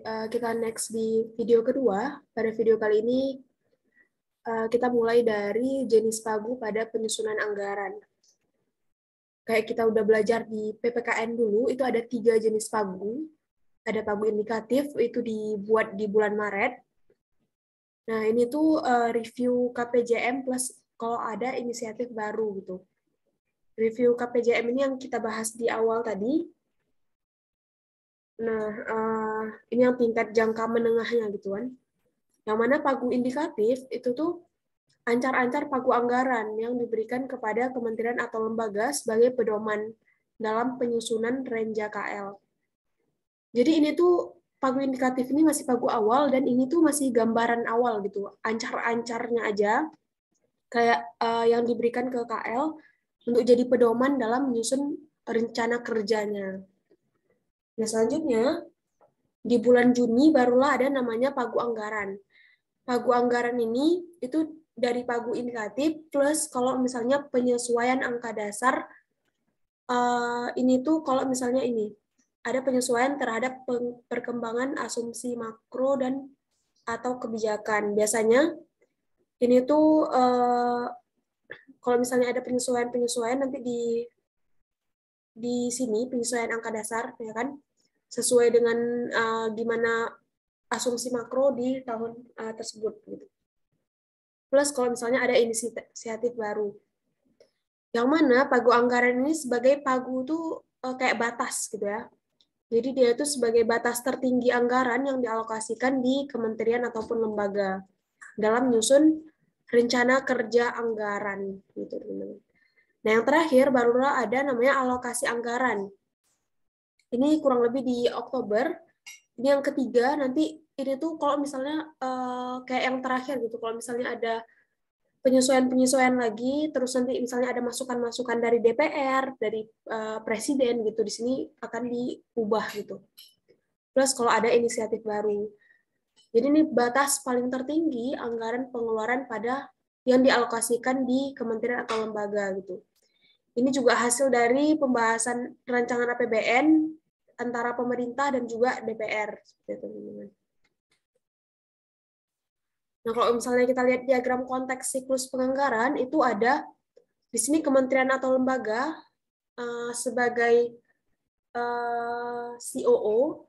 Kita next di video kedua. Pada video kali ini kita mulai dari jenis pagu pada penyusunan anggaran. Kayak kita udah belajar di PPKN dulu, itu ada 3 jenis pagu. Ada pagu indikatif, itu dibuat di bulan Maret. Nah, ini tuh review KPJM plus kalau ada inisiatif baru gitu. Review KPJM ini yang kita bahas di awal tadi. Nah, ini yang tingkat jangka menengahnya gitu kan. Yang mana pagu indikatif itu tuh ancar-ancar pagu anggaran yang diberikan kepada kementerian atau lembaga sebagai pedoman dalam penyusunan Renja KL. Jadi ini tuh pagu indikatif ini masih pagu awal dan ini tuh masih gambaran awal gitu, ancar-ancarnya aja kayak yang diberikan ke KL untuk jadi pedoman dalam menyusun rencana kerjanya. Nah, selanjutnya di bulan Juni barulah ada namanya pagu anggaran. Pagu anggaran ini itu dari pagu indikatif plus kalau misalnya penyesuaian angka dasar ini tuh kalau misalnya ini ada penyesuaian terhadap perkembangan asumsi makro dan atau kebijakan. Biasanya ini tuh kalau misalnya ada penyesuaian nanti di sini penyesuaian angka dasar ya kan sesuai dengan gimana asumsi makro di tahun tersebut gitu. Plus kalau misalnya ada inisiatif baru. Yang mana pagu anggaran ini sebagai pagu tuh kayak batas gitu ya. Jadi dia itu sebagai batas tertinggi anggaran yang dialokasikan di kementerian ataupun lembaga dalam menyusun rencana kerja anggaran gitu teman-teman. Nah, yang terakhir barulah ada namanya alokasi anggaran. Ini kurang lebih di Oktober. Ini yang ketiga, nanti ini tuh kalau misalnya kayak yang terakhir gitu, kalau misalnya ada penyesuaian-penyesuaian lagi, terus nanti misalnya ada masukan-masukan dari DPR, dari Presiden gitu, di sini akan diubah gitu. Plus kalau ada inisiatif baru. Jadi ini batas paling tertinggi anggaran pengeluaran pada yang dialokasikan di kementerian atau lembaga gitu. Ini juga hasil dari pembahasan rancangan APBN antara pemerintah dan juga DPR. Nah, kalau misalnya kita lihat diagram konteks siklus penganggaran, itu ada di sini kementerian atau lembaga sebagai COO,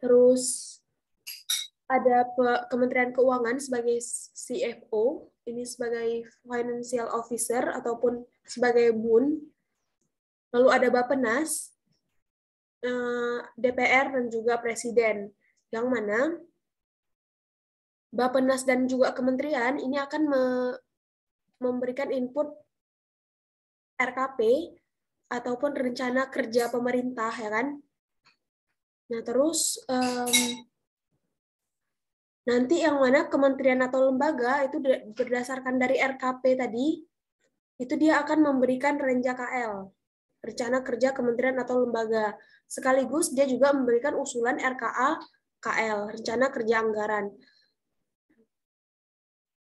terus ada Kementerian Keuangan sebagai CFO, ini sebagai Financial Officer ataupun sebagai BUN, lalu ada Bappenas, DPR dan juga Presiden, yang mana Bappenas dan juga kementerian ini akan memberikan input RKP ataupun rencana kerja pemerintah ya kan. Nah terus nanti yang mana kementerian atau lembaga itu berdasarkan dari RKP tadi itu dia akan memberikan Renja KL, rencana kerja kementerian atau lembaga. Sekaligus dia juga memberikan usulan RKA KL, rencana kerja anggaran.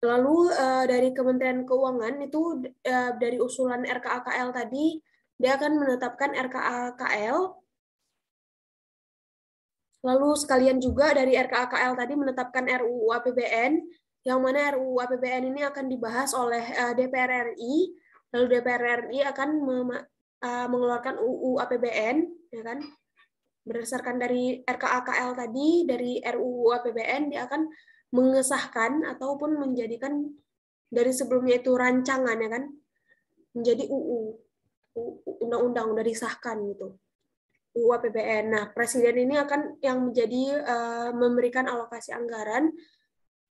Lalu dari Kementerian Keuangan itu dari usulan RKA KL tadi dia akan menetapkan RKA KL. Lalu sekalian juga dari RKA KL tadi menetapkan RUU APBN, yang mana RUU APBN ini akan dibahas oleh DPR RI, lalu DPR RI akan mengeluarkan UU APBN, ya kan? Berdasarkan dari RKA KL tadi, dari RUU APBN, dia akan mengesahkan ataupun menjadikan dari sebelumnya itu rancangan, ya kan? Menjadi UU, undang-undang udah disahkan gitu. UU APBN. Nah, Presiden ini akan yang menjadi memberikan alokasi anggaran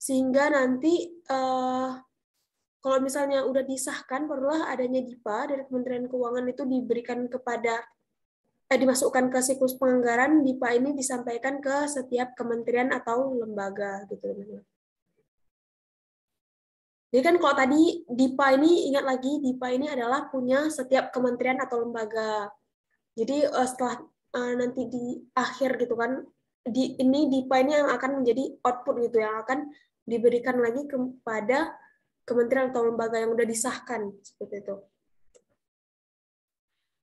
sehingga nanti kalau misalnya udah disahkan perlulah adanya DIPA dari Kementerian Keuangan itu diberikan kepada dimasukkan ke siklus penganggaran. DIPA ini disampaikan ke setiap kementerian atau lembaga gitu. Jadi kan kalau tadi DIPA ini ingat lagi DIPA ini adalah punya setiap kementerian atau lembaga. Jadi setelah nanti di akhir gitu kan, ini DIPA ini yang akan menjadi output gitu, yang akan diberikan lagi kepada kementerian atau lembaga yang udah disahkan seperti itu.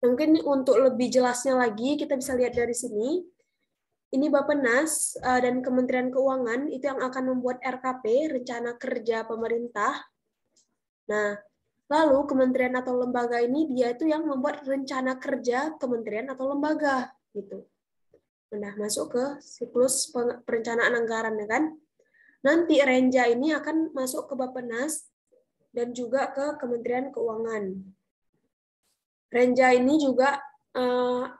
Mungkin untuk lebih jelasnya lagi kita bisa lihat dari sini. ini Bappenas dan Kementerian Keuangan itu yang akan membuat RKP, Rencana Kerja Pemerintah. Nah, lalu kementerian atau lembaga ini dia itu yang membuat rencana kerja kementerian atau lembaga gitu. Nah, masuk ke siklus perencanaan anggaran ya kan. Nanti Renja ini akan masuk ke Bappenas dan juga ke Kementerian Keuangan. Renja ini juga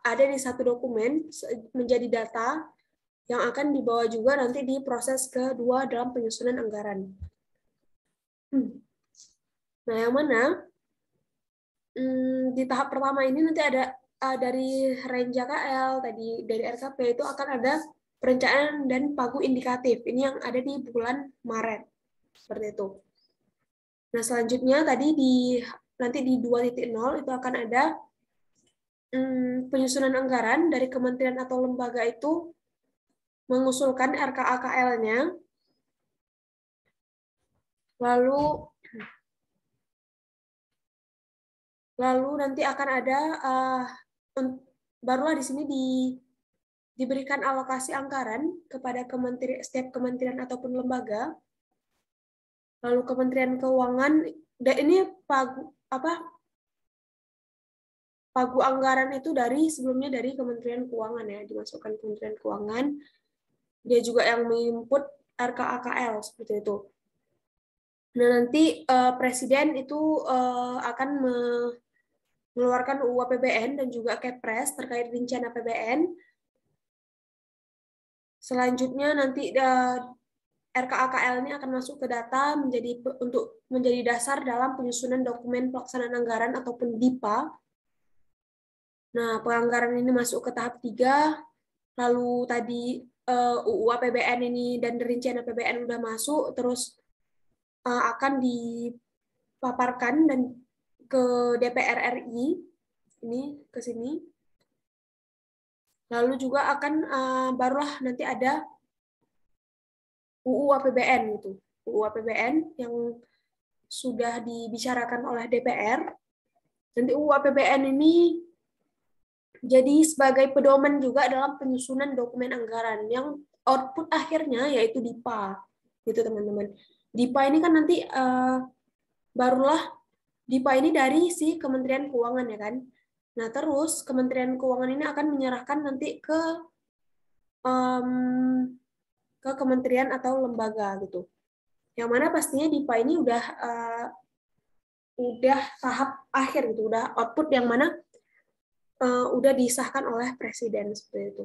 ada di satu dokumen menjadi data yang akan dibawa juga nanti di proses kedua dalam penyusunan anggaran. Nah, yang mana di tahap pertama ini nanti ada dari Renja KL, tadi dari RKP itu akan ada perencanaan dan pagu indikatif. Ini yang ada di bulan Maret. Seperti itu. Nah, selanjutnya tadi nanti di 2.0 itu akan ada penyusunan anggaran dari kementerian atau lembaga itu mengusulkan RKAKL-nya. Lalu nanti akan ada barulah di sini diberikan alokasi anggaran kepada setiap kementerian ataupun lembaga. Lalu Kementerian Keuangan, dan ini pagu anggaran itu sebelumnya dari Kementerian Keuangan ya, dimasukkan Kementerian Keuangan. Dia juga yang menginput RKAKL seperti itu. Nah, nanti Presiden itu akan mengeluarkan UU APBN dan juga Kepres terkait rincian APBN. Selanjutnya nanti RKAKL ini akan masuk ke data untuk menjadi dasar dalam penyusunan dokumen pelaksanaan anggaran ataupun DIPA. Nah, penganggaran ini masuk ke tahap 3. Lalu tadi UU APBN ini dan rincian APBN udah masuk, terus akan dipaparkan dan ke DPR RI, ini ke sini. Lalu juga akan barulah nanti ada UU APBN gitu. UU APBN yang sudah dibicarakan oleh DPR. Nanti UU APBN ini jadi sebagai pedoman juga dalam penyusunan dokumen anggaran yang output akhirnya yaitu DIPA. Gitu teman-teman. DIPA ini kan nanti barulah DIPA ini dari si Kementerian Keuangan ya kan. Nah, terus Kementerian Keuangan ini akan menyerahkan nanti ke kementerian atau lembaga gitu. Yang mana pastinya DIPA ini udah tahap akhir gitu, udah output yang mana udah disahkan oleh presiden seperti itu.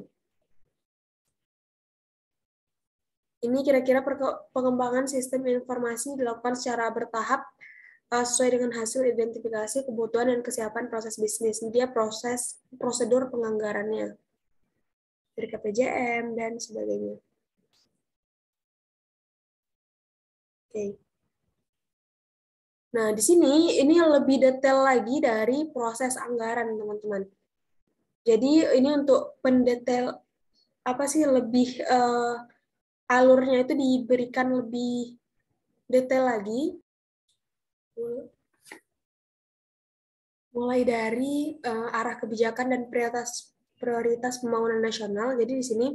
Ini kira-kira pengembangan sistem informasi dilakukan secara bertahap sesuai dengan hasil identifikasi kebutuhan dan kesiapan proses bisnis. Dia prosedur penganggarannya dari KPJM dan sebagainya. Oke. Nah, di sini ini lebih detail lagi dari proses anggaran, teman-teman. Jadi ini untuk pendetail lebih alurnya itu diberikan lebih detail lagi. Mulai dari arah kebijakan dan prioritas pembangunan nasional. Jadi di sini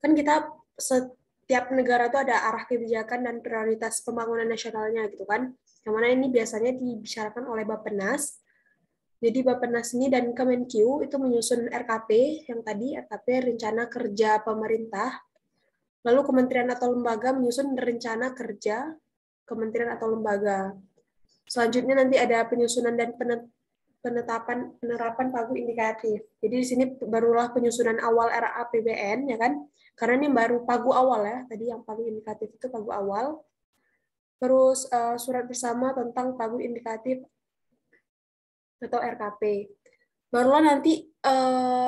kan kita setiap negara itu ada arah kebijakan dan prioritas pembangunan nasionalnya gitu kan. Yang mana ini biasanya dibicarakan oleh Bappenas. Jadi Bappenas ini dan Kemenkeu itu menyusun RKP yang tadi RKP rencana kerja pemerintah. Lalu kementerian atau lembaga menyusun rencana kerja kementerian atau lembaga. Selanjutnya nanti ada penyusunan dan penerapan pagu indikatif. Jadi di sini barulah penyusunan awal RAPBN ya kan. Karena ini baru pagu awal ya. Tadi yang pagu indikatif itu pagu awal. Terus surat bersama tentang pagu indikatif atau RKP. Barulah nanti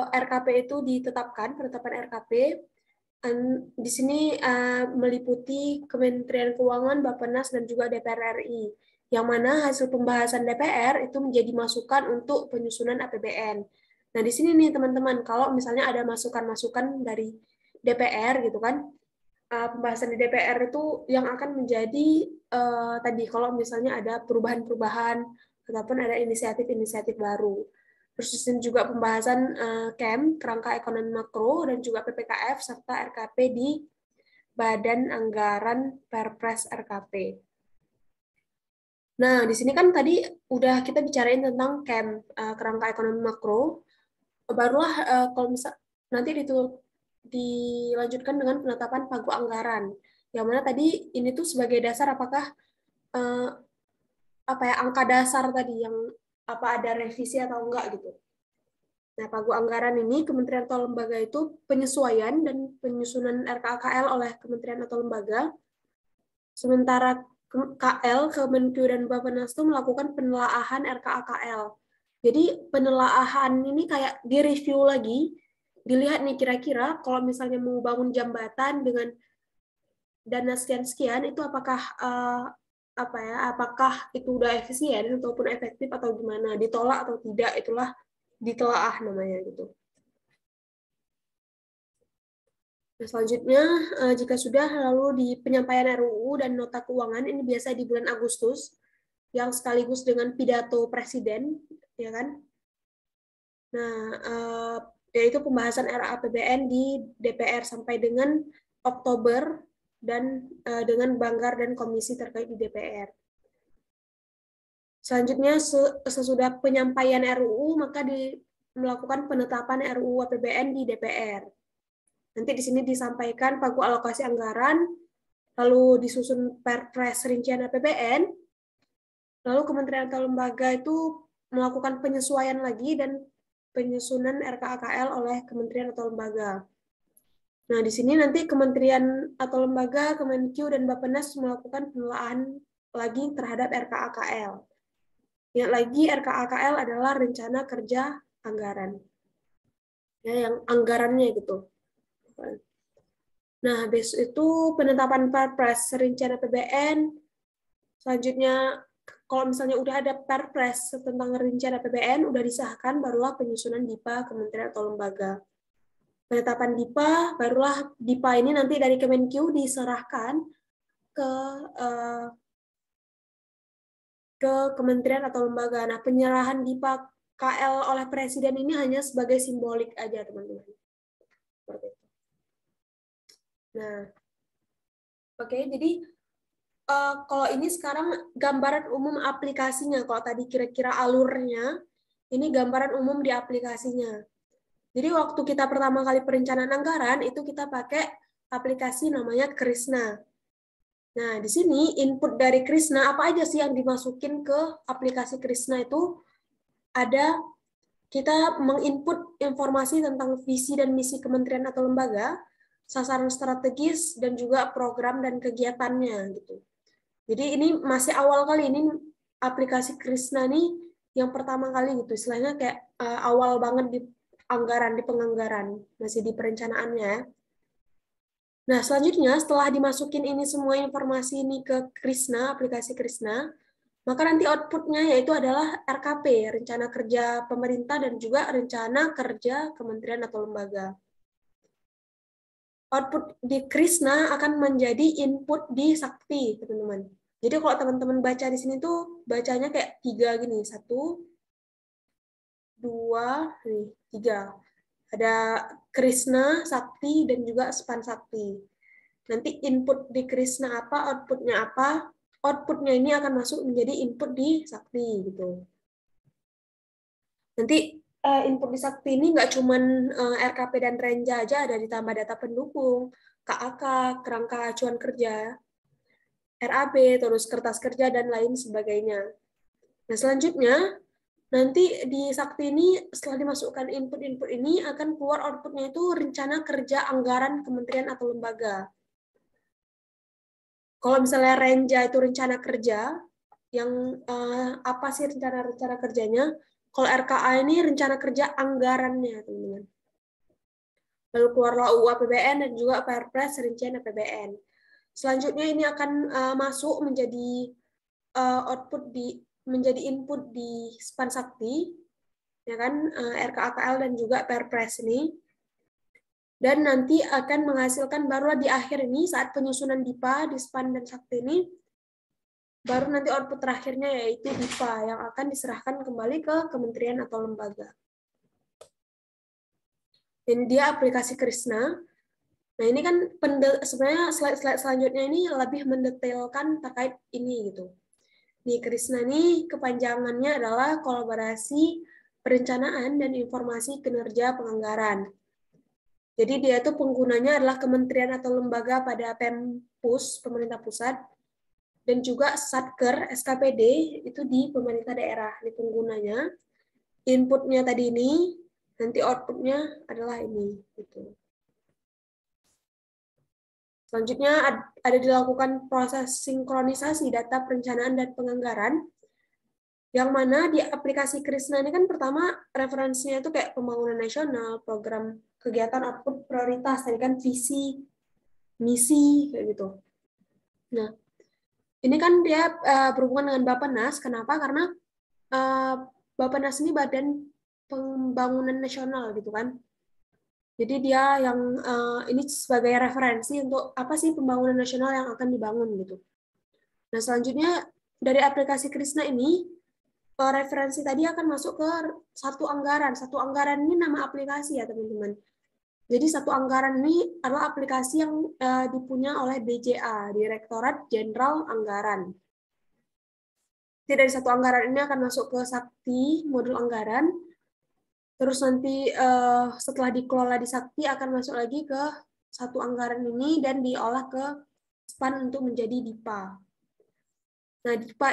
RKP itu ditetapkan, penetapan RKP. Di sini meliputi Kementerian Keuangan, Bappenas, dan juga DPR RI. Yang mana hasil pembahasan DPR itu menjadi masukan untuk penyusunan APBN. Nah, di sini nih teman-teman, kalau misalnya ada masukan-masukan dari DPR gitu kan, pembahasan di DPR itu yang akan menjadi tadi kalau misalnya ada perubahan-perubahan ataupun ada inisiatif-inisiatif baru. Terus di sini juga pembahasan KEM, Kerangka Ekonomi Makro, dan juga PPKF, serta RKP di Badan Anggaran Perpres RKP. Nah, di sini kan tadi udah kita bicarain tentang KEM, Kerangka Ekonomi Makro. Barulah kalau misal nanti dilanjutkan dengan penetapan pagu anggaran. Yang mana tadi ini tuh sebagai dasar apakah apa ya, angka dasar tadi yang apa ada revisi atau enggak gitu. Nah, pagu anggaran ini Kementerian atau lembaga itu penyesuaian dan penyusunan RKAKL oleh Kementerian atau lembaga. Sementara KL, Kemenkyu dan Bappenas itu melakukan penelaahan RKAKL. Jadi penelaahan ini kayak direview lagi, dilihat nih kira-kira kalau misalnya mau bangun jambatan dengan dana sekian-sekian itu apakah apa ya, apakah itu udah efisien ataupun efektif atau gimana, ditolak atau tidak, itulah ditelaah namanya gitu. Nah, selanjutnya jika sudah lalu di penyampaian RUU dan nota keuangan ini biasa di bulan Agustus yang sekaligus dengan pidato presiden, ya kan? Nah, yaitu pembahasan RAPBN di DPR sampai dengan Oktober dan dengan Banggar dan komisi terkait di DPR. Selanjutnya sesudah penyampaian RUU maka melakukan penetapan RUU APBN di DPR. Nanti di sini disampaikan pagu alokasi anggaran, lalu disusun Perpres rincian APBN, lalu kementerian atau lembaga itu melakukan penyesuaian lagi dan penyusunan RKAKL oleh kementerian atau lembaga. Nah, di sini nanti kementerian atau lembaga, Kemenkyu dan Bappenas melakukan penelaahan lagi terhadap RKAKL. Ingat lagi, RKAKL adalah rencana kerja anggaran. Ya, yang anggarannya gitu. Nah, habis itu penetapan Perpres rencana APBN. Selanjutnya, kalau misalnya udah ada Perpres tentang rencana APBN, udah disahkan, barulah penyusunan DIPA kementerian atau lembaga. Penetapan DIPA, barulah DIPA ini nanti dari Kemenkyu diserahkan ke kementerian atau lembaga. Nah, penyerahan DIPA KL oleh presiden ini hanya sebagai simbolik aja, teman-teman. Seperti itu. Nah, oke, jadi kalau ini sekarang gambaran umum aplikasinya. Kalau tadi kira-kira alurnya, ini gambaran umum di aplikasinya. Jadi waktu kita pertama kali perencanaan anggaran, itu kita pakai aplikasi namanya Krisna. Nah, di sini input dari Krisna, apa aja sih yang dimasukin ke aplikasi Krisna itu? Ada kita menginput informasi tentang visi dan misi kementerian atau lembaga, sasaran strategis, dan juga program dan kegiatannya gitu. Jadi ini masih awal kali, ini aplikasi Krisna nih yang pertama kali gitu, istilahnya kayak awal banget di anggaran, di penganggaran, masih di perencanaannya. Nah, selanjutnya setelah dimasukin ini semua informasi ini ke Krisna, aplikasi Krisna, maka nanti outputnya yaitu adalah RKP, Rencana Kerja Pemerintah, dan juga Rencana Kerja Kementerian atau Lembaga. Output di Krisna akan menjadi input di Sakti, teman-teman. Jadi kalau teman-teman baca di sini tuh bacanya kayak 3 gini, 1, 2, 3. Ada Krisna, Sakti, dan juga Span Sakti. Nanti input di Krisna apa, outputnya apa, outputnya ini akan masuk menjadi input di Sakti gitu. Nanti input di Sakti ini nggak cuma RKP dan Renja aja, ada ditambah data pendukung, KAK, kerangka acuan kerja, RAB, terus kertas kerja, dan lain sebagainya. Nah, selanjutnya, nanti di Sakti ini, setelah dimasukkan input-input ini, akan keluar outputnya itu rencana kerja anggaran kementerian atau lembaga. Kalau misalnya Renja itu rencana kerja, yang apa sih rencana kerjanya? Kalau RKA ini rencana kerja anggarannya, teman-teman. Lalu keluarlah UU APBN dan juga Perpres rincian APBN. Selanjutnya ini akan masuk menjadi menjadi input di Span Sakti, ya kan, RKAKL dan juga Perpres ini. Dan nanti akan menghasilkan barulah di akhir ini saat penyusunan DIPA di Span dan Sakti ini, baru nanti output terakhirnya yaitu DIPA yang akan diserahkan kembali ke kementerian atau lembaga. Ini dia aplikasi Krishna. Nah, ini kan sebenarnya slide-slide selanjutnya ini lebih mendetailkan terkait ini gitu. Di Krishna ini kepanjangannya adalah kolaborasi perencanaan dan informasi kinerja penganggaran. Jadi dia itu penggunanya adalah kementerian atau lembaga pada Pempus, pemerintah pusat, dan juga Satker, SKPD, itu di pemerintah daerah, di penggunanya. Inputnya tadi ini, nanti outputnya adalah ini. Gitu. Selanjutnya ada dilakukan proses sinkronisasi data perencanaan dan penganggaran, yang mana di aplikasi Krishna ini kan pertama referensinya itu kayak pembangunan nasional, program kegiatan output prioritas, tadi kan visi, misi, kayak gitu. Nah, ini kan dia berhubungan dengan Bappenas. Kenapa? Karena Bappenas ini badan pembangunan nasional gitu kan. Jadi dia yang ini sebagai referensi untuk apa sih pembangunan nasional yang akan dibangun gitu. Nah, selanjutnya dari aplikasi Krishna ini referensi tadi akan masuk ke satu anggaran. Satu anggaran ini nama aplikasi ya teman-teman. Jadi satu anggaran ini adalah aplikasi yang dipunya oleh DJA, Direktorat Jenderal Anggaran. Jadi dari satu anggaran ini akan masuk ke Sakti, modul anggaran. Terus nanti setelah dikelola di Sakti akan masuk lagi ke satu anggaran ini dan diolah ke SPAN untuk menjadi DIPA. Nah, DIPA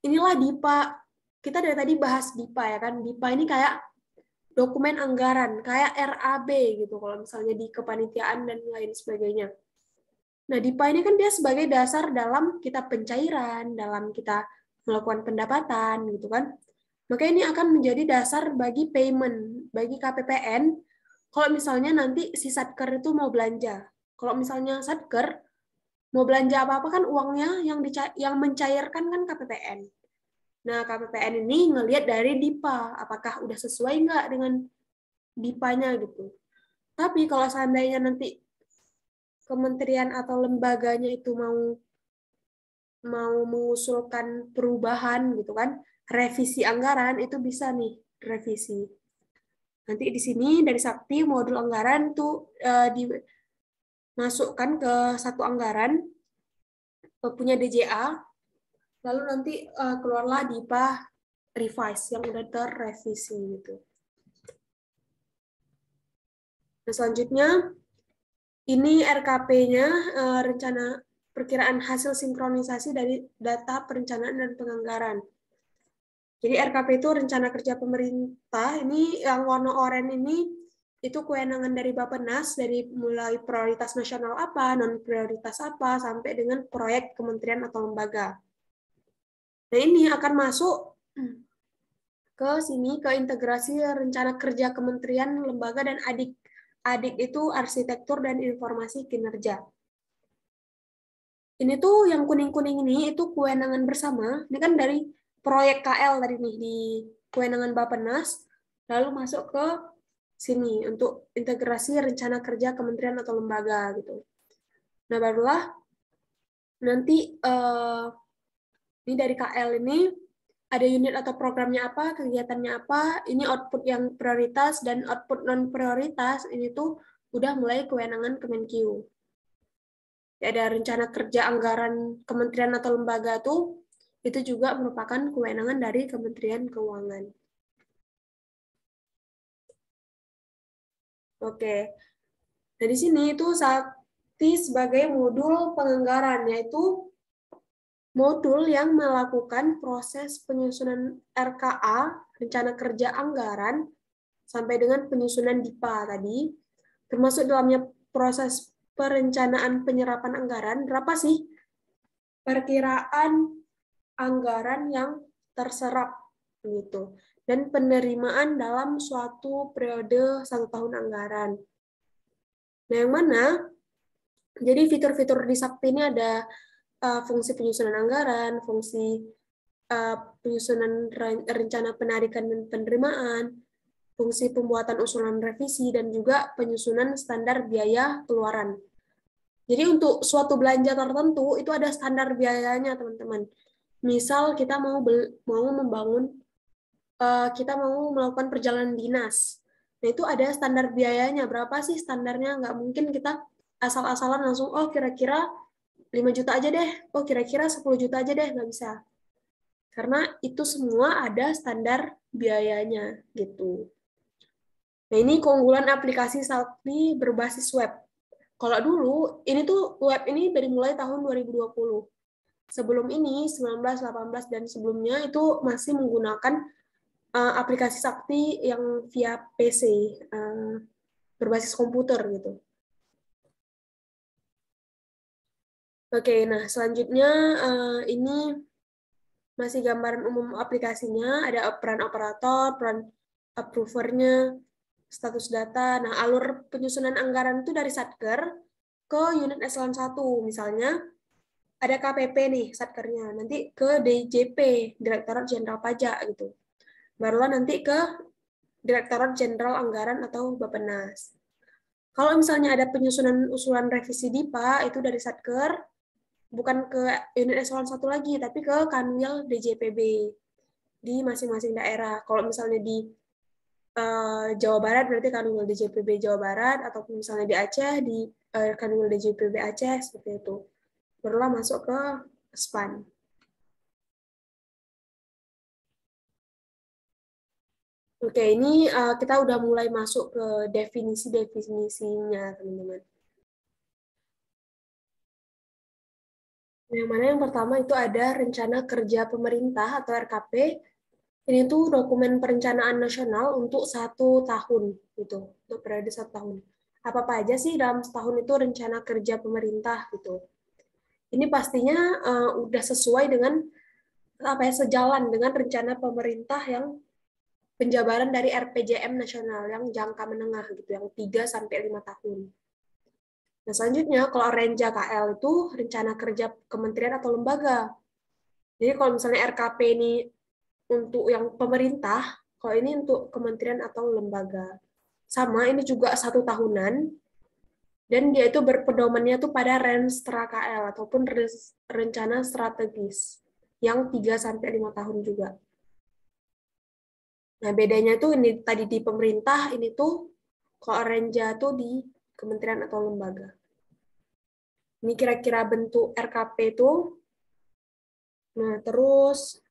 inilah DIPA. Kita dari tadi bahas DIPA ya kan. DIPA ini kayak dokumen anggaran, kayak RAB gitu kalau misalnya di kepanitiaan dan lain sebagainya. Nah, DIPA ini kan dia sebagai dasar dalam kita pencairan, dalam kita melakukan pendapatan gitu kan. Maka ini akan menjadi dasar bagi payment, bagi KPPN, kalau misalnya nanti si Satker itu mau belanja. Kalau misalnya Satker mau belanja apa-apa kan uangnya yang mencairkan kan KPPN. Nah, KPPN ini ngelihat dari DIPA, apakah udah sesuai nggak dengan DIPA-nya gitu. Tapi kalau seandainya nanti kementerian atau lembaganya itu mau mengusulkan perubahan gitu kan, revisi anggaran itu bisa nih revisi. Nanti di sini dari Sakti modul anggaran itu dimasukkan ke satu anggaran punya DJA, lalu nanti keluarlah DIPA revise yang udah terrevisi gitu. Nah, selanjutnya ini RKP-nya rencana perkiraan hasil sinkronisasi dari data perencanaan dan penganggaran. Jadi RKP itu rencana kerja pemerintah, ini yang warna oranye ini itu kewenangan dari Bappenas, dari mulai prioritas nasional apa, non prioritas apa, sampai dengan proyek kementerian atau lembaga. Nah, ini akan masuk ke sini, ke integrasi rencana kerja kementerian, lembaga, dan adik itu arsitektur dan informasi kinerja. Ini tuh yang kuning-kuning ini itu kewenangan bersama. Ini kan dari proyek KL tadi nih di kewenangan Bappenas, lalu masuk ke sini untuk integrasi rencana kerja kementerian atau lembaga gitu. Nah, barulah nanti ini dari KL ini ada unit atau programnya apa, kegiatannya apa, ini output yang prioritas dan output non prioritas ini tuh udah mulai kewenangan Kemenkeu. Ada rencana kerja anggaran kementerian atau lembaga tuh itu juga merupakan kewenangan dari Kementerian Keuangan. Oke. Nah, di sini itu Sakti sebagai modul penganggaran, yaitu modul yang melakukan proses penyusunan RKA, rencana kerja anggaran, sampai dengan penyusunan DIPA tadi, termasuk dalamnya proses perencanaan penyerapan anggaran, berapa sih perkiraan anggaran yang terserap gitu, dan penerimaan dalam suatu periode 1 tahun anggaran. Nah, yang mana jadi fitur-fitur di Sakti ini ada fungsi penyusunan anggaran, fungsi penyusunan rencana penarikan dan penerimaan, fungsi pembuatan usulan revisi, dan juga penyusunan standar biaya keluaran. Jadi untuk suatu belanja tertentu itu ada standar biayanya, teman-teman. Misal kita mau membangun, kita mau melakukan perjalanan dinas. Nah, itu ada standar biayanya. Berapa sih standarnya? Nggak mungkin kita asal-asalan langsung, oh kira-kira 5 juta aja deh, oh kira-kira 10 juta aja deh, nggak bisa. Karena itu semua ada standar biayanya, gitu. Nah, ini keunggulan aplikasi Sakti berbasis web. Kalau dulu, ini tuh web ini dari mulai tahun 2020. Sebelum ini, 19, 18, dan sebelumnya itu masih menggunakan aplikasi Sakti yang via PC, berbasis komputer gitu. Oke, nah selanjutnya ini masih gambaran umum aplikasinya, ada peran operator, peran approver-nya, status data. Nah, alur penyusunan anggaran itu dari Satker ke unit eselon 1. Misalnya, ada KPP nih, Satkernya. Nanti ke DJP, Direktorat Jenderal Pajak gitu. Barulah nanti ke Direktorat Jenderal Anggaran atau Bappenas. Kalau misalnya ada penyusunan usulan revisi DIPA, itu dari Satker, bukan ke unit eselon 1 lagi, tapi ke Kanwil DJPB di masing-masing daerah. Kalau misalnya di Jawa Barat berarti Kanwil DJPB Jawa Barat, ataupun misalnya di Aceh di Kanwil DJPB Aceh, seperti itu. Barulah masuk ke SPAN. Oke, ini kita udah mulai masuk ke definisi-definisinya, teman-teman. Yang mana yang pertama itu ada rencana kerja pemerintah atau RKP. Ini tuh dokumen perencanaan nasional untuk 1 tahun, gitu, untuk periode 1 tahun. Apa aja sih dalam setahun itu rencana kerja pemerintah gitu. Ini pastinya udah sesuai dengan apa ya, sejalan dengan rencana pemerintah yang penjabaran dari RPJM nasional yang jangka menengah gitu, yang 3 sampai 5 tahun. Nah, selanjutnya kalau Renja KL itu rencana kerja kementerian atau lembaga. Jadi kalau misalnya RKP ini untuk yang pemerintah, kalau ini untuk kementerian atau lembaga. Sama, ini juga 1 tahunan, dan dia itu berpedomannya tuh pada Renstra KL ataupun rencana strategis yang 3 sampai 5 tahun juga. Nah, bedanya tuh ini tadi di pemerintah, ini tuh kalau Renja tuh di kementerian atau lembaga. Ini kira-kira bentuk RKP tuh. Nah, terus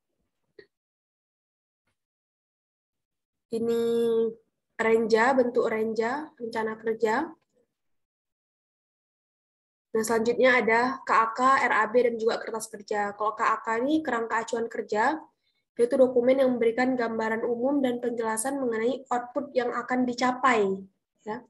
ini Renja, bentuk Renja, rencana kerja. Nah, selanjutnya ada KAK, RAB, dan juga kertas kerja. Kalau KAK ini kerangka acuan kerja, yaitu dokumen yang memberikan gambaran umum dan penjelasan mengenai output yang akan dicapai. Ya.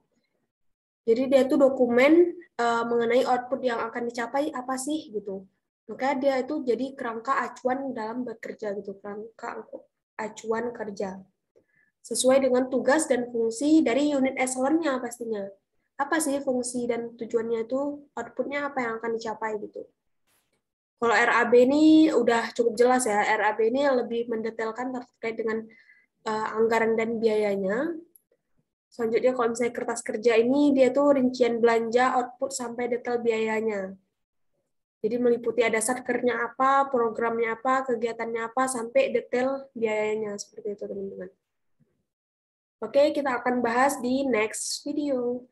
Jadi dia itu dokumen mengenai output yang akan dicapai apa sih gitu. Maka dia itu jadi kerangka acuan dalam bekerja gitu, kerangka acuan kerja. Sesuai dengan tugas dan fungsi dari unit eselonnya pastinya. Apa sih fungsi dan tujuannya itu, outputnya apa yang akan dicapai gitu. Kalau RAB ini udah cukup jelas ya, RAB ini lebih mendetailkan terkait dengan anggaran dan biayanya. Selanjutnya kalau misalnya kertas kerja ini, dia tuh rincian belanja, output, sampai detail biayanya. Jadi meliputi ada satkernya apa, programnya apa, kegiatannya apa, sampai detail biayanya. Seperti itu teman-teman. Oke, kita akan bahas di next video.